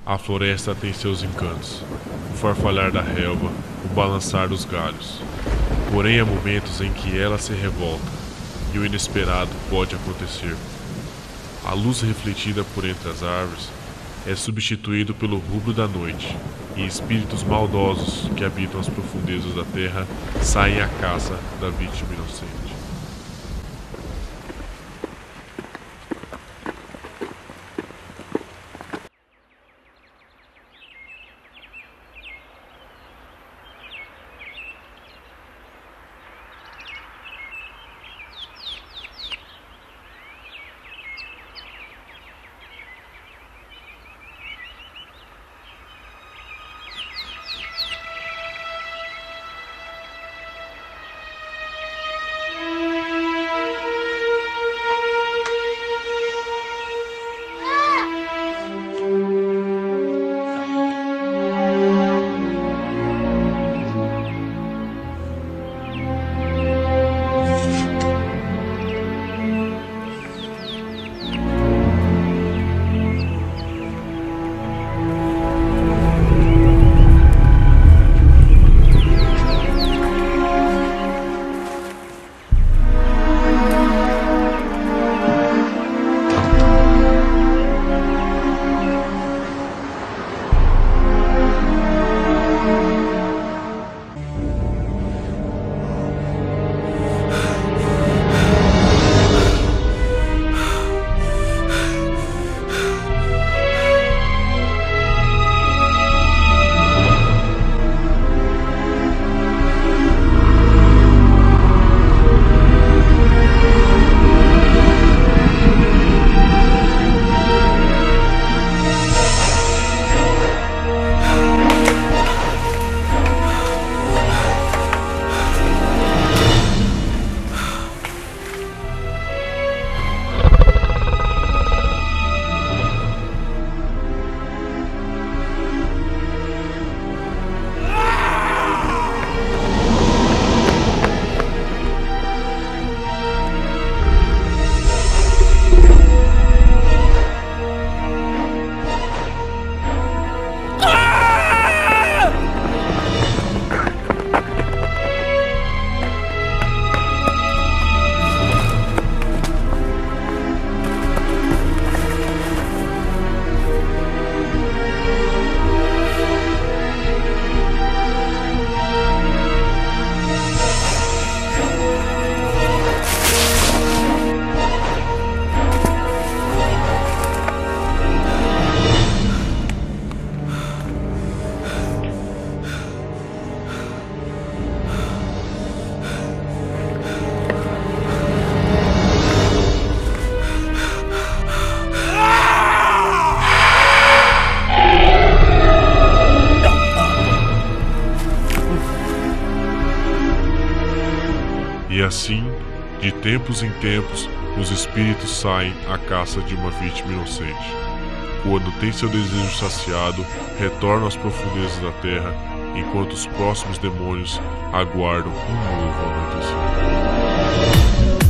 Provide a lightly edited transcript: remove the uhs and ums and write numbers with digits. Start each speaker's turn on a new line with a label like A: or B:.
A: A floresta tem seus encantos, o farfalhar da relva, o balançar dos galhos. Porém, há momentos em que ela se revolta, e o inesperado pode acontecer. A luz refletida por entre as árvores é substituído pelo rubro da noite, e espíritos maldosos que habitam as profundezas da terra saem à caça da vítima inocente. E assim, de tempos em tempos, os espíritos saem à caça de uma vítima inocente. Quando tem seu desejo saciado, retornam às profundezas da terra, enquanto os próximos demônios aguardam um novo amanhecer.